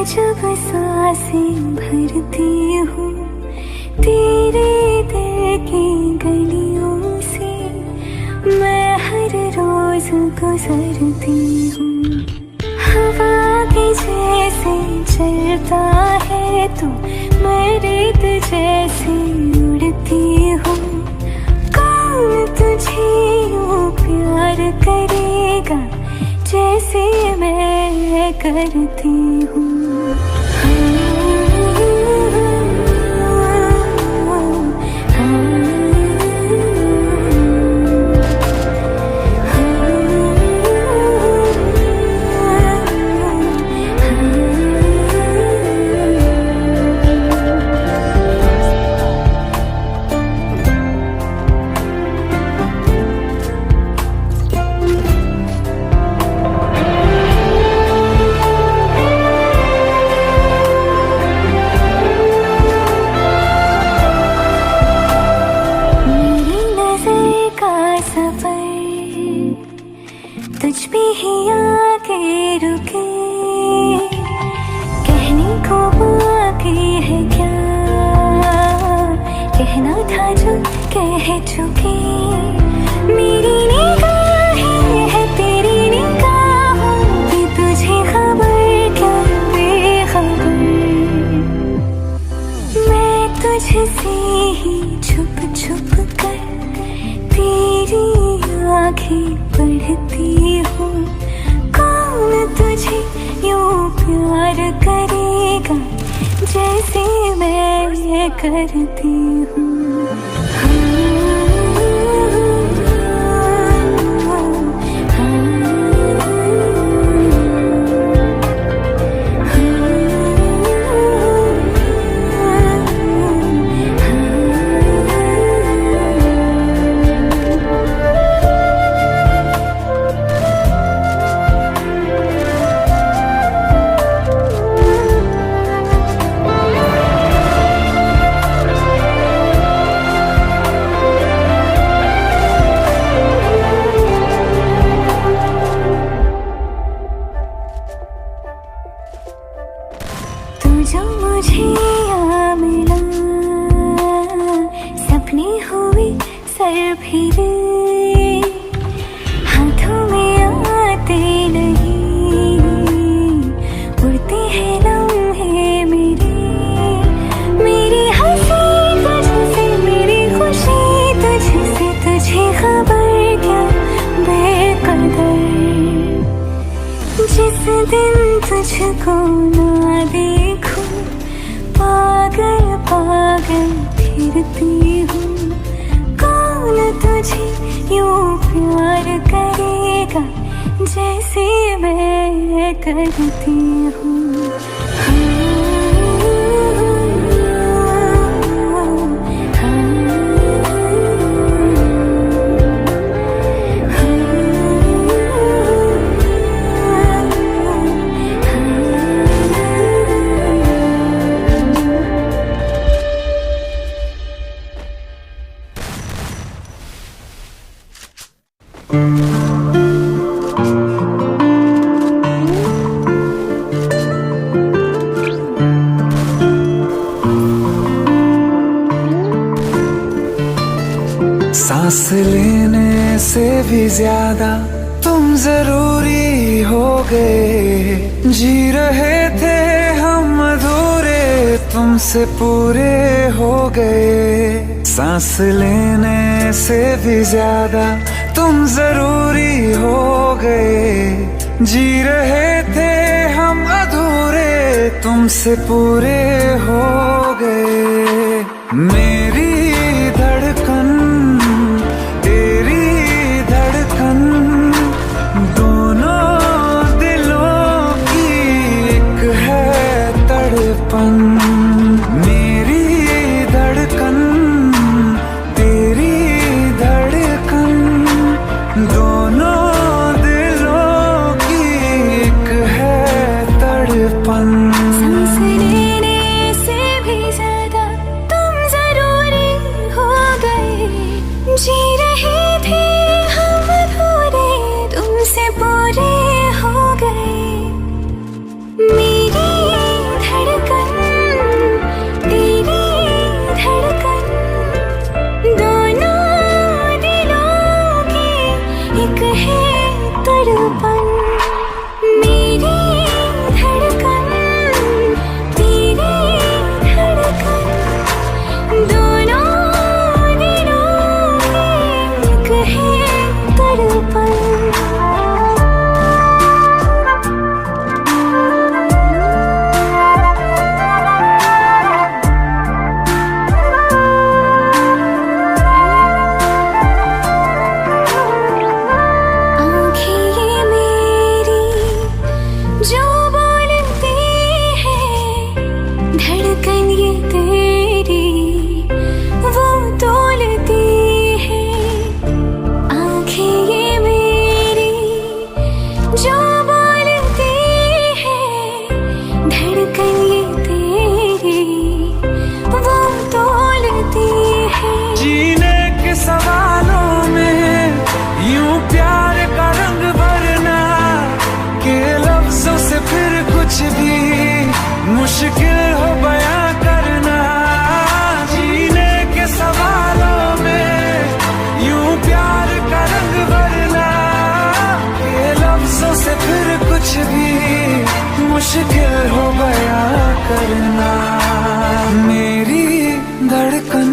जब सांसें भरती हूँ तेरे दिल की गलियों से, मैं हर रोज गुजरती हूँ। हवा के जैसे चलता है तू, मैं रेत जैसे उड़ती हूँ। कौन तुझे यूँ प्यार करेगा जैसे मैं करती हूँ। तुझ पे ही आके रुके, कहने को बाकी है क्या, कहना था जो कह चुके। मेरी निगाहें है तेरी निगाहों की, तुझे खबर क्या बेखबर। मैं तुझसे ही छुप छुप कर तेरी आँखें पढ़ती हूँ। कौन तुझे यूँ प्यार करेगा जैसे मैं करती हूँ। जो मुझे यहाँ मिला, सपने हुए सर फिरे, हाथों में आते नहीं, उड़ते हैं लम्हे मेरे। मेरी हंसी तुझसे, मेरी खुशी तुझसे, तुझे खबर क्या बेकदर। जिस दिन तुझको ना देखूं, पागल पागल फिरती हूँ। कौन तुझे यूँ प्यार करेगा जैसे मैं करती हूँ। सांस लेने से भी ज्यादा तुम जरूरी हो गए। जी रहे थे हम अधूरे, तुमसे पूरे हो गए। सांस लेने से भी ज्यादा तुम जरूरी हो गए। जी रहे थे हम अधूरे, तुमसे पूरे हो गए। मेरी धड़कन तेरी धड़कन, दोनों दिलों की एक है तड़पन। मेरी धड़कन तेरी धड़कन, दोनों दिलों की एक है तड़पन। सांस लेने से भी ज्यादा तुम जरूरी हो गए। जी रहे थे हम अधूरे, तुमसे पूरे हो गए। मेरी धड़कन ये तेरी वो तोलती है, आंखें ये मेरी जो बोलती है, धड़कन ये तेरी वो तोलती है। जीने के सवालों में यूं प्यार का रंग भरना के लफ्जों से फिर कुछ भी मुश्किल हो बयां करना। जीने के सवालों में यूं प्यार का रंग भरना के लफ्जों से फिर कुछ भी मुश्किल हो बयां करना। मेरी धड़कन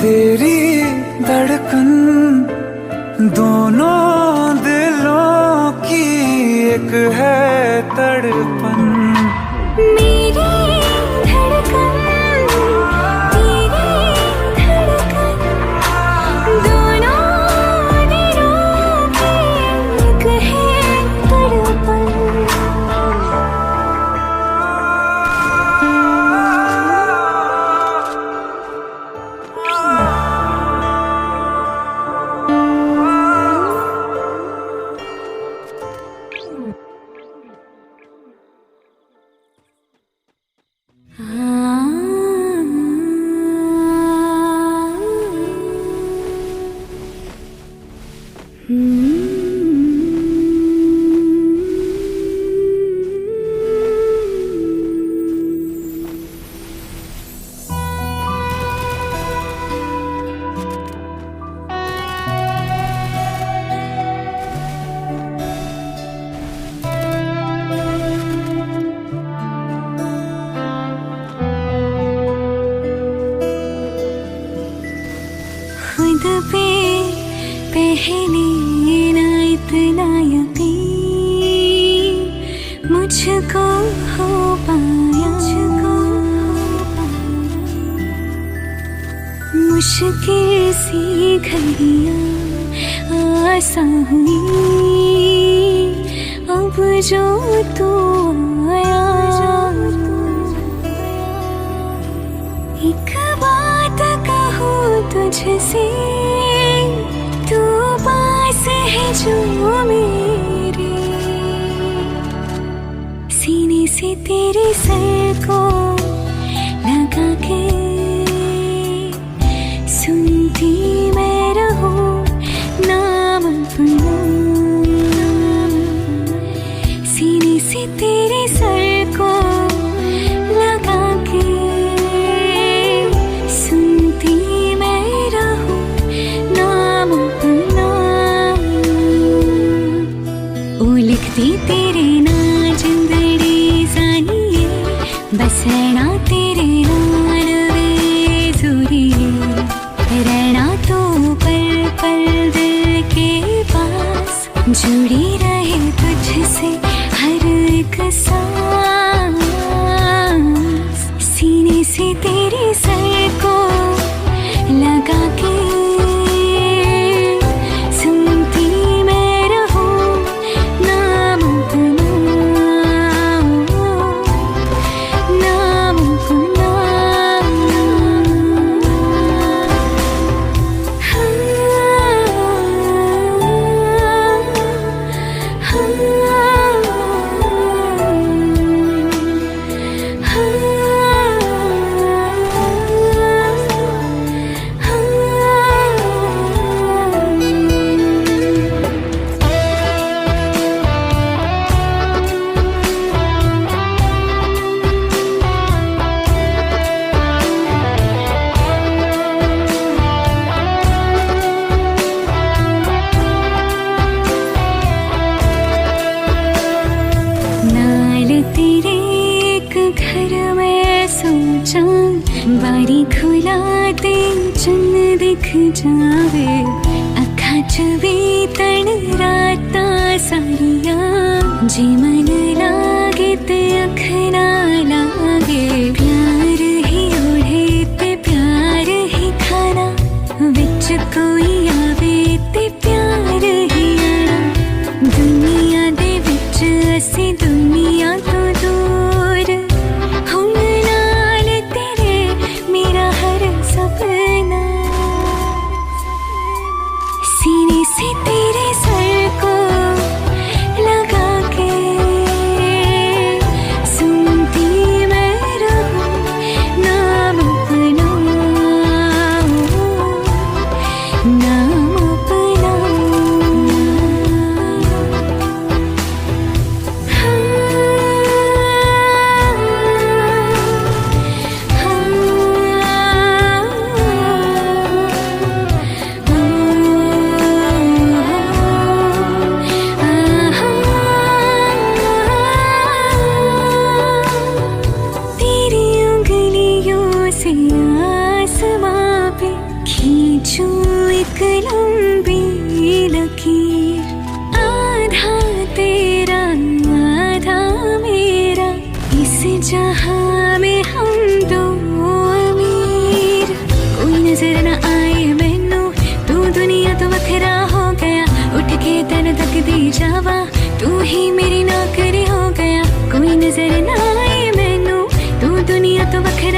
तेरी धड़कन दोनों दिलों की एक है तड़पन। मेरी धड़कन तेरी धड़कन दोनों दिलों की एक है तड़पन। खुद पे पहले ना इतना यकीन मुझको हो पाया, मुश्किल सी घड़ियाँ आसान हुई अब जो तू आया। एक बात कहूँ तुझसे, तू पास है जो मेरे, सीने से तेरे सर को लगा के सुनती मैं रहूं नाम अपना। सीने से तेरे सर को लगा के सुनती मैं रहूं नाम अपना। ओ लिखती तेरे ना जिंदड़ी जानिए, बसना तेरे नाल वे जोरिए, रहना तो पल पल दिल के पास, जुड़ी रहे तुझसे हर एक सांस। सीने से तेरे सर को लगा के सुनती मैं रहूं नाम अपना, नाम अपना। तेरे एक घर में सोचा, बारी खुला दे चन्न दिख जावे, अखा च बीतण रातां सारियां, जे मन लागे ते अख ना लागे, प्यार ही ओढ़े ते प्यार ही खाना, विच कोई आवे ते प्यार ही आना। दुनिया दे विच असी दुनिया तो दूर हुण ना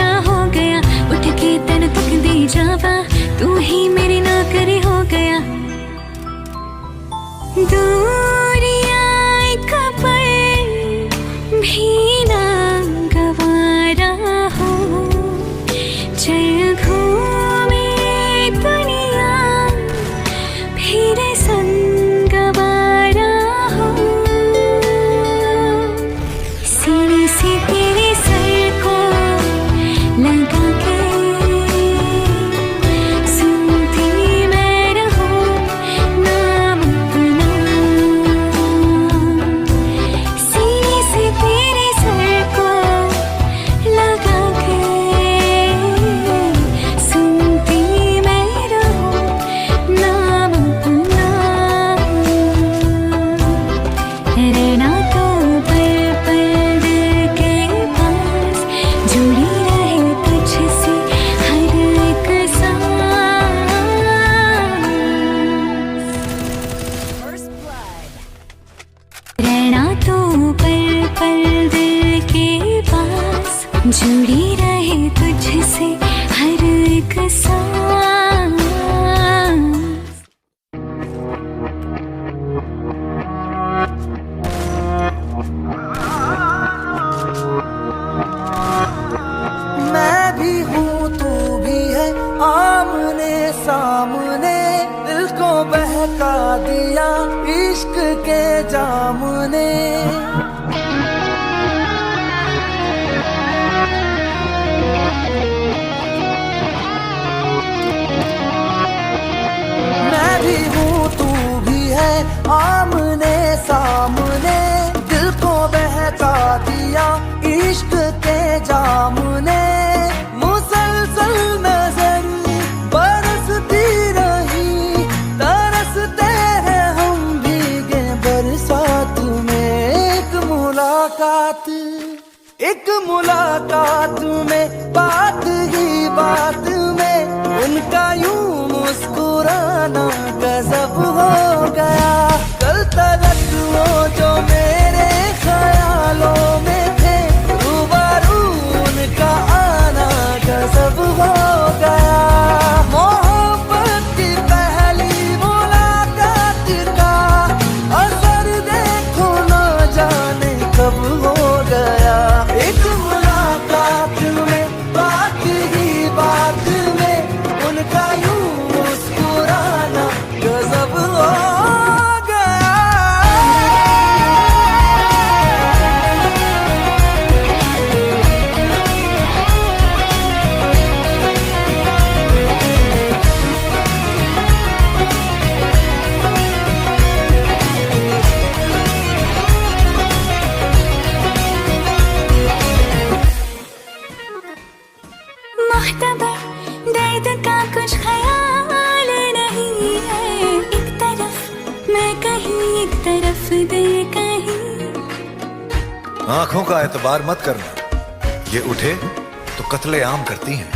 तेरा हो गया, उठ के तन तक दी जावा, तू ही मेरी नौकरी हो गया। दूरियां एक पल भी ना गवारा हो, चल घूमे दुनिया फिर संग गवारा हो। सीने से तेरे सर को लगा के सुनती मैं रहूं नाम अपना। सीने से तेरे सर को लगा के सुनती मैं रहूं नाम अपना। रहना तो पल पल दिल के पास, जुड़ी रहे तुझसे हर एक सांस। रहना तो पल पल दिल के पास, जुड़ी रहे तुझसे हर एक सांस। मैं भी हूँ तू भी है, आमने सामने दिल को बहका दिया इश्क के जाम ने। मैं भी हूँ तू भी है, आमने सामने दिल को बहका दिया इश्क के जाम ने। मुसलसल नजर बरसती रही, तरसते हैं हम भीगे बरसात में। एक मुलाकात में बात ही बात में उनका यूं मुस्कुराना गजब हो गया। कल तलक वो जो मेरे ख्यालों में थे, रूबरू उनका आना गजब हो गया। मोहब्बत की पहली मुलाकात का असर देखो न जाने कब हो गया। एक मुलाकात में बात ही बात में उनका यूं मुस्कुराना गजब हो गया। मुख्तबर दर्द का कुछ ख्याल नहीं है, एक तरफ मैं कहीं एक तरफ दिल कहीं। आंखों का एतबार मत करना, ये उठे तो कत्ले आम करती हैं।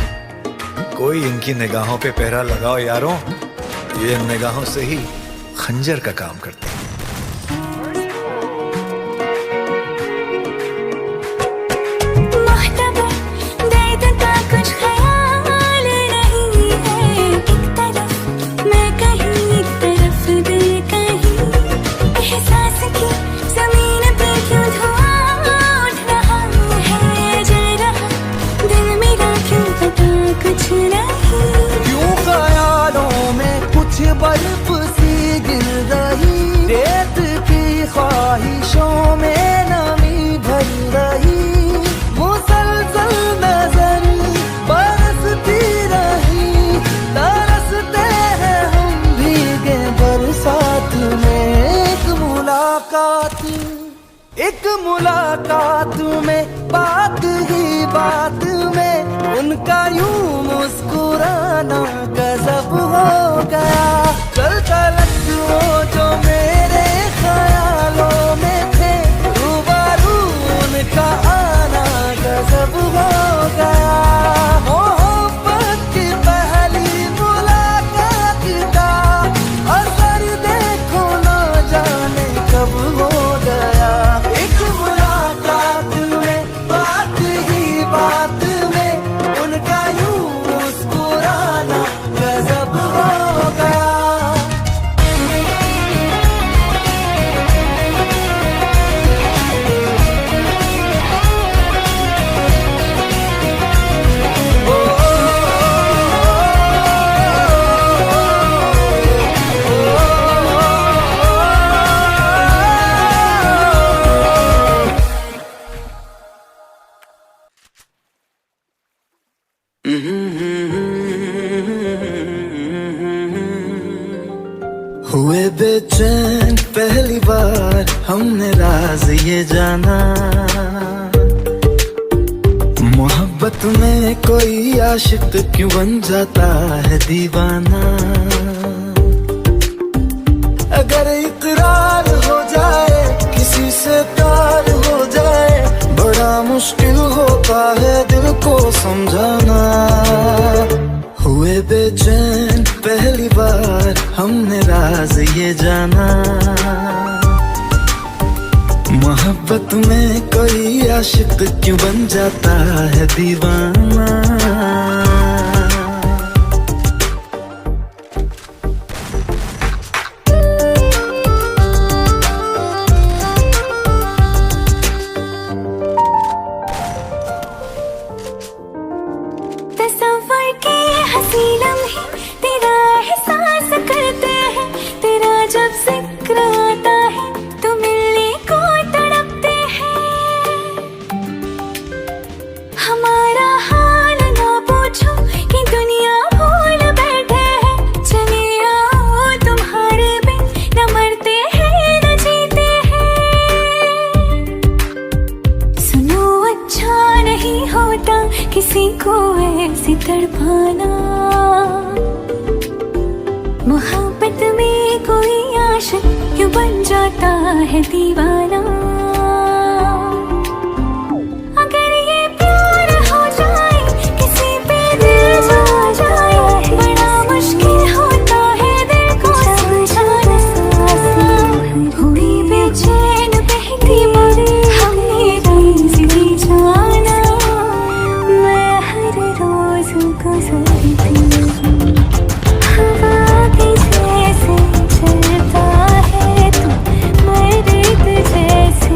कोई इनकी निगाहों पे पहरा लगाओ यारों, ये इन निगाहों से ही खंजर का काम करती हैं। मुख्तबर दर्द का कुछ ख्याल नहीं है, एक तरफ मैं कहीं एक तरफ दिल कहीं। एहसास की जमीन पे क्यों धुआं उठ रहा है, जल रहा दिल मेरा क्यों पता कुछ नहीं। क्यों ख्यालों में कुछ बर्फ सी गिर रही, रेत की ख्वाहिशों में नमी भर रही। मुसलसल नजर बरसती रही, तरसते हैं हम भीगे बरसात में। एक मुलाकात में बात ही बात में उनका यूं मुस्कुराना गजब हो गया। कल तलक वो जो मेरे ख्यालों में थे, रूबरू उनका आना गजब हो गया। मोहब्बत की पहली मुलाकात का असर देखो न जाने कब हो गया। एक मुलाकात में बात ही बात में हुए बेचैन पहली बार हमने राज ये जाना, मोहब्बत में कोई आशिक क्यों बन जाता है दीवाना। अगर इकरार हो जाए किसी से प्यार हो जाए, बड़ा मुश्किल होता है दिल को समझाना। हुए बेचैन पहली बार हमने राज ये जाना, मोहब्बत में कोई आशिक क्यों बन जाता है दीवाना। तस्वर के हंसी लम्हे तेरा एहसास करते हैं, तेरा जब जिक्र आता है तो मिलने को तड़पते हैं। हमारा हाल ना पूछो कि दुनिया भूल बैठे हैं, चले आओ तुम्हारे बिन न मरते हैं न जीते हैं। सुनो अच्छा नहीं होता किसी को ऐसे तड़पाना, मोहब्बत में कोई आशिक क्यों बन जाता है दीवाना। अगर ये प्यार हो जाए किसी पे दिल जो आ जाए, बड़ा मुश्किल होता है दिल को समझाना। हुई बेचैन बहती मोरे हमने राज ये जाना, मैं हर रोज गुजरती हूँ हवा के जैसे चलता है तू, मर्द जैसे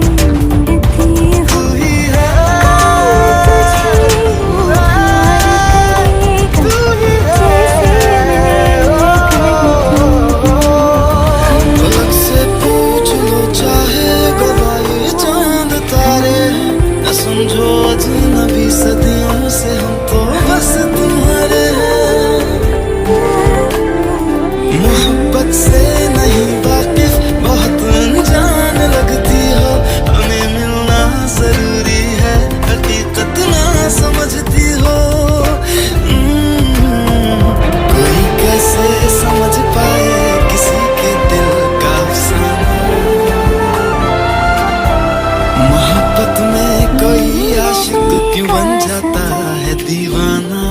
उड़ती हूँ। तू ही है, तुझे प्यार करेगा तू ही जैसे पलक से पूछ लो चाहे गवाए चांद तारे, न समझो अजनबी सदियों से हम तो बस तुम्हारे हैं। मोहब्बत से नहीं वाकिफ बहुत अनजान लगती हो, हमें मिलना जरूरी है हकीकत ना समझती हो। कोई कैसे समझ पाए किसी के दिल का अफसाना, मोहब्बत में कोई आशिक क्यों बन जाता है दीवाना।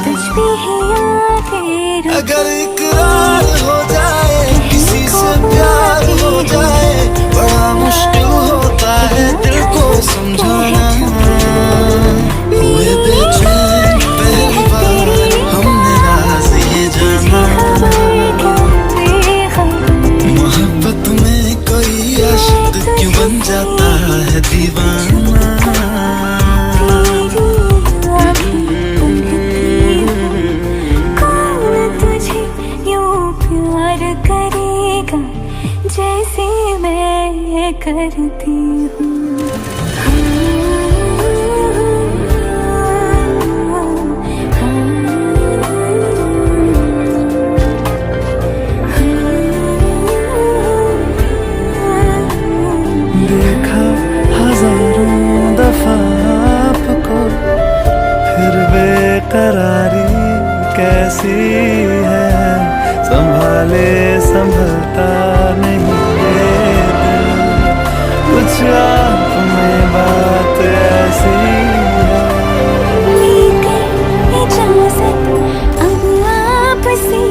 तुझ पे है यादें अगर इकरार हो जाए किसी से प्यार हो जाए, बड़ा मुश्किल होता है दिल को समझाना। हुए बेचैन पहली बार हमने राज ये जाना, मोहब्बत में कोई आशिक क्यों बन जाता है दीवाना। कौन तुझे यूं प्यार करेगा जैसे मैं करती हूँ। देखा हजारों दफा आपको, फिर बेकरारी कैसी है, संभाले संभलता नहीं ये दिल, कुछ आप में बात ऐसी है। लेकर इजाज़त अब आपसे,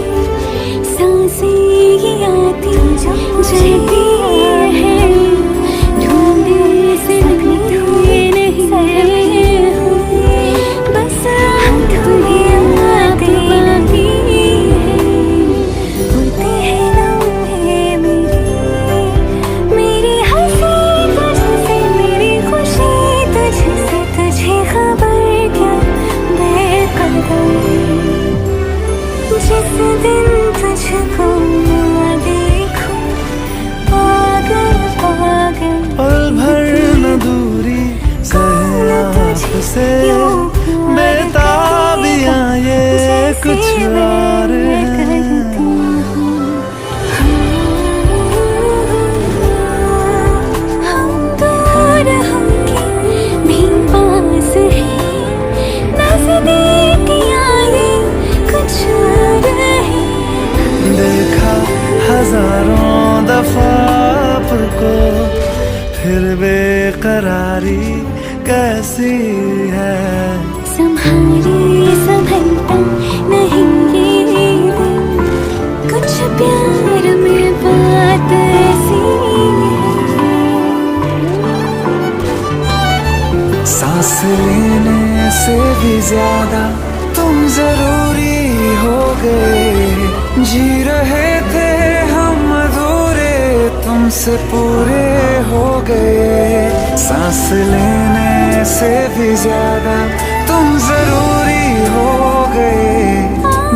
सांसें ये आती जलती हैं, ढूंढे से लगते नहीं हुए, बस तुम्हें याद बाकी है। उड़ते हैं लम्हे मेरी हंसी तुझसे, मेरी खुशी तुझसे, तुझे खबर क्या बेकदर। जिस दिन तुझको ना देखूं पागल पागल, पल भर न दूरी सहे आपसे, बेताबी फिर बेकरारी कैसी है। संभाले संभलता नहीं ये दिल, कुछ प्यार में बात ऐसी है। सांस लेने से भी ज्यादा तुम जरूरी हो गए। जी रहे थे हम अधूरे, तुमसे पूरे हो गए। सांस लेने से भी ज्यादा तुम जरूरी हो गए।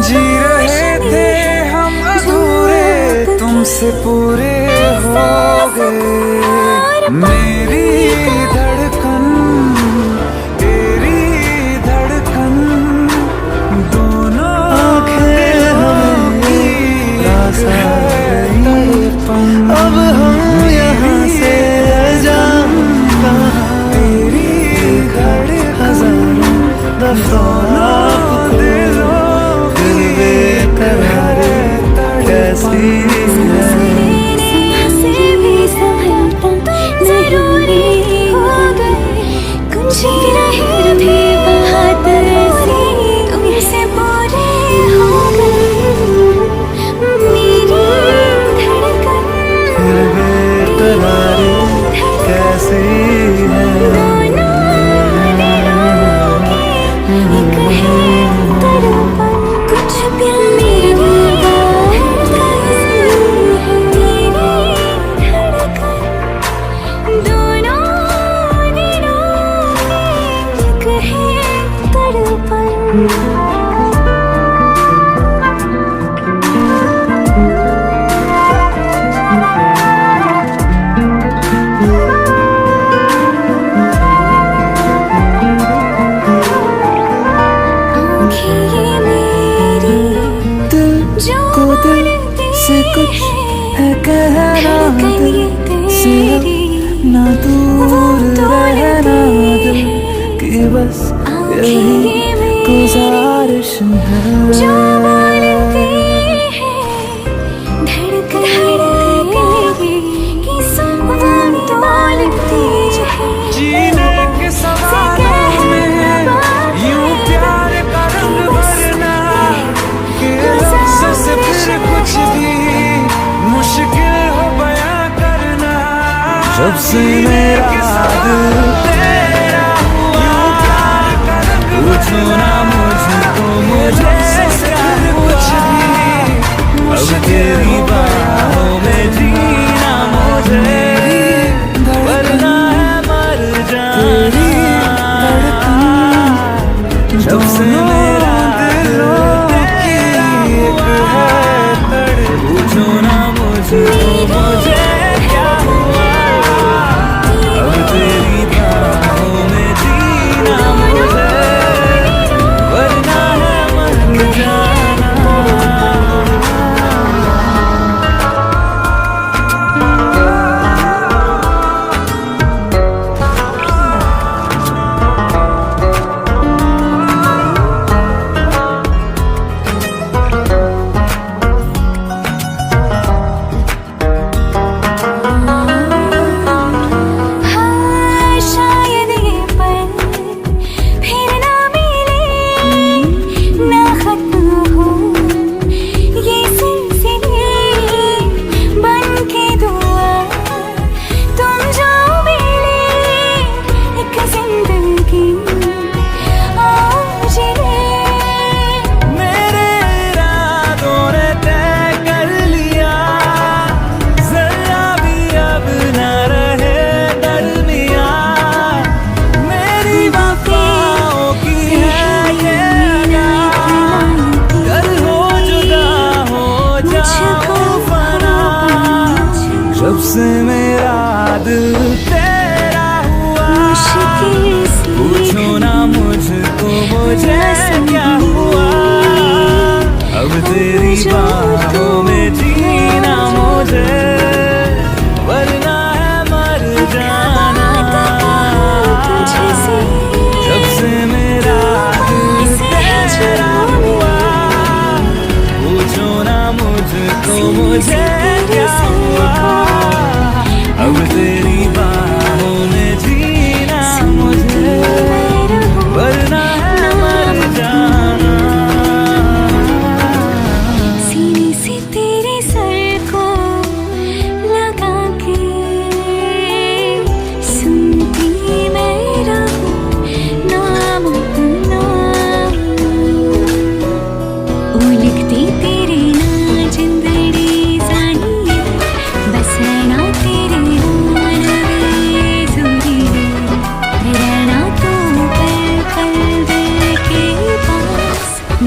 जी रहे थे हम अधूरे, तुमसे पूरे हो गए। मेरी धड़कन तेरी धड़कन, दोनों आंखें हमें तड़पन। अब हम यहाँ से जान तेरी धड़कन हजारों दफा फिर बेकरारी कैसी है। से भी संभलता जरूरी हो गए, कुछ रहे थे बात ऐसी, तुमसे पूरे हो गए। मेरी धड़कन फिर बेकरारी कैसी है। कुछ प्यार दोनों दिलों एक है तड़पन। से कुछ है कहना दिल से, ना दूर रहना दिल की बस यही गुजारिश है। जो बोलती है धड़कन की सुन बोलती है। जीने के सवालों में यूं प्यार का रंग भरना, के लफ्ज़ों से फिर कुछ भी मुश्किल हो बयां करना। जब से मेरा दिल तेरा हुआ, पूछो ना मुझको मुझे फिर कुछ भी। अब तेरी बाहों में जीना मुझे, वरना है मर जाना। जब से मेरा दिल तेरा हुआ, पूछो ना मुझको मुझे क्या हुआ। अब तेरी बाहों में जीना मुझे, वरना है मर जाना।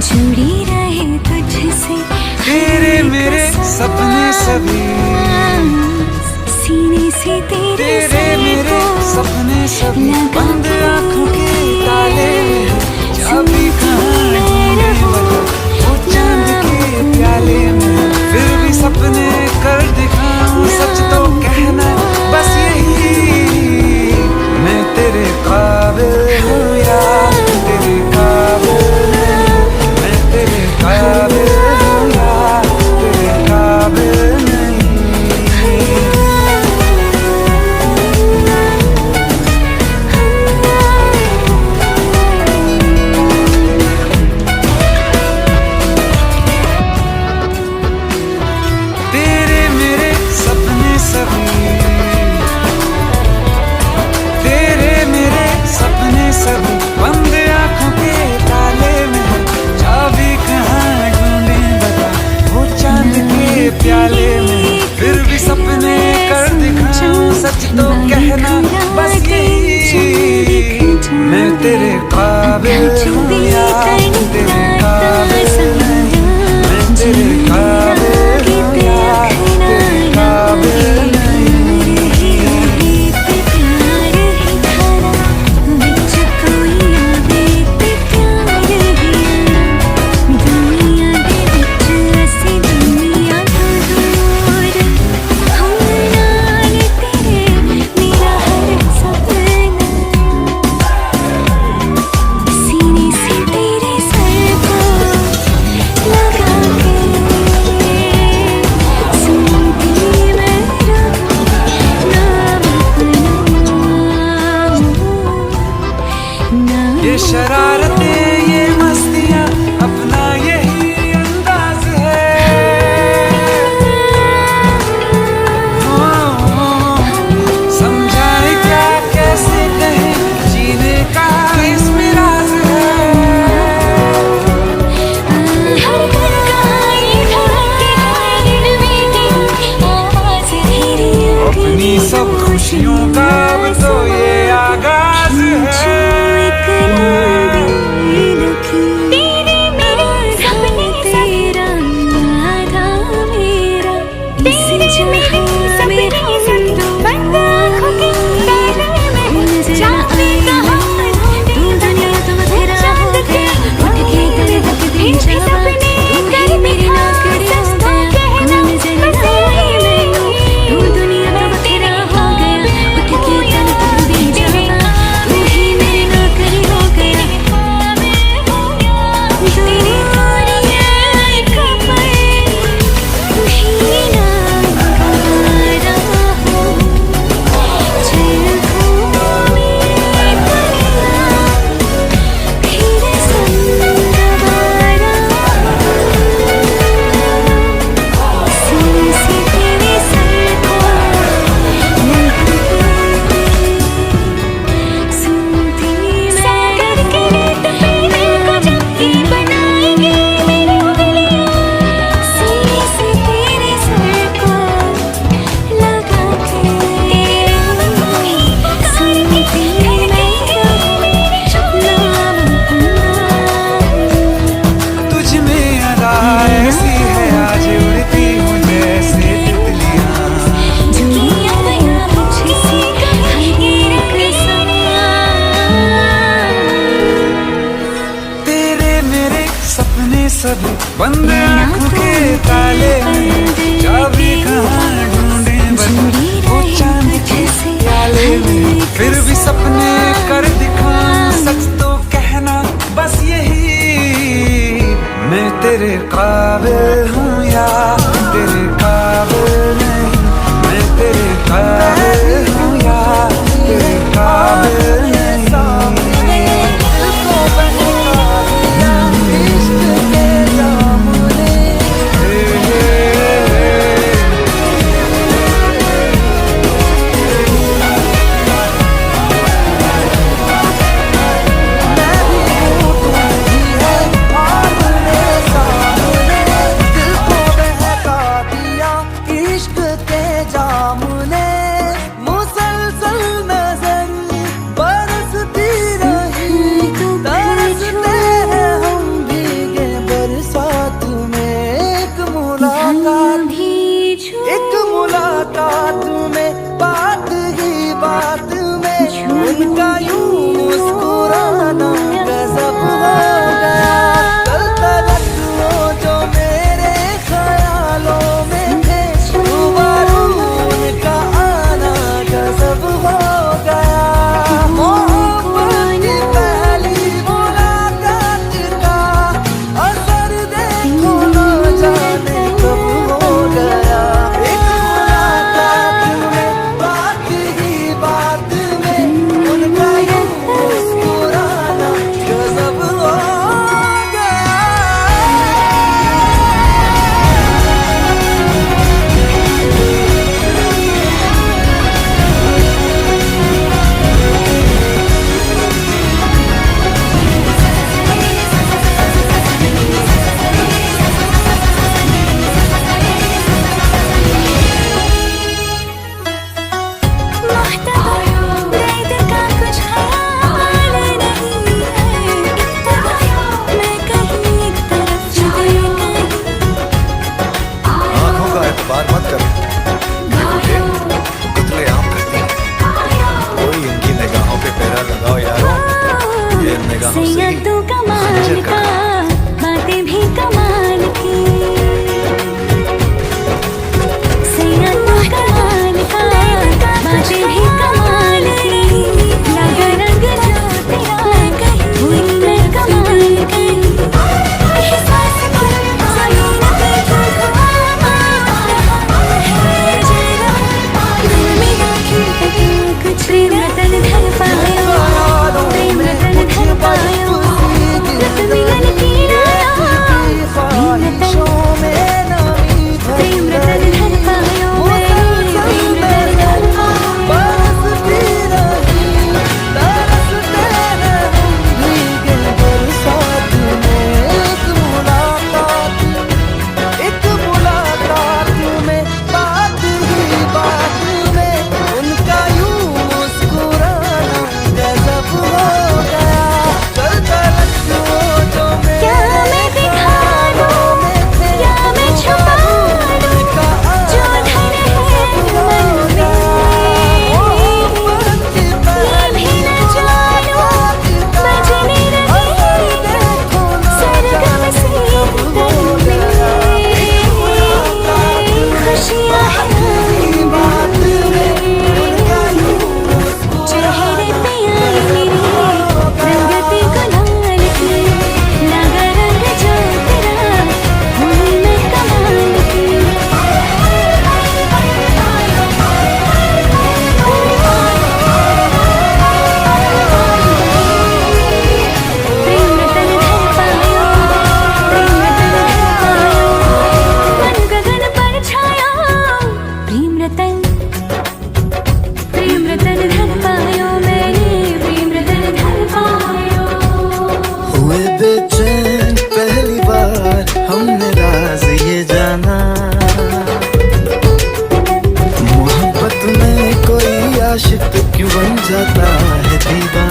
जुड़ी रहे तुझसे तेरे मेरे सपने सभी, सीने से तेरे मेरे सपने सभी बंद आँखों के ताले में चाबी कहाँ ढूंढे बता, वो चांद के प्याले में फिर भी सपने कर दिखाऊं सच तो कहना बस यही, मैं तेरे काबिल हूँ या तेरे काबिल नहीं, मैं तेरे काबिल हूँ या तेरे काबिल नहीं। तेरे मेरे सपने सभी, तेरे मेरे सपने सभी बंद आँखों के ताले में चाबी कहाँ ढूंढे बता, वो चांद के प्याले में फिर भी सपने कर दिखाऊं सच तो कहना बस यही, मैं तेरे काबिल हूँ या तेरे काबिल नहीं, मैं तेरे काबिल हूँ या तेरे काबिल नहीं। ये शरारतें ये मस्तियाँ अपना यही अंदाज है, समझाए क्या कैसे कहें जीने का इसमें राज है। अपनी सब खुशियों का अब तो ये आगाज है। सभी बंद आँखों के ताले में चाबी कहाँ ढूंढे बता, वो चांद के प्याले में फिर भी सपने कर दिखाऊं सच तो कहना बस यही, मैं तेरे काबिल हूँ या तेरे काबिल नहीं, मैं तेरे काबिल हूँ या तेरे काबिल नहीं। हमने राज ये जाना, मोहब्बत में कोई आशिक क्यों बन जाता है दीवाना।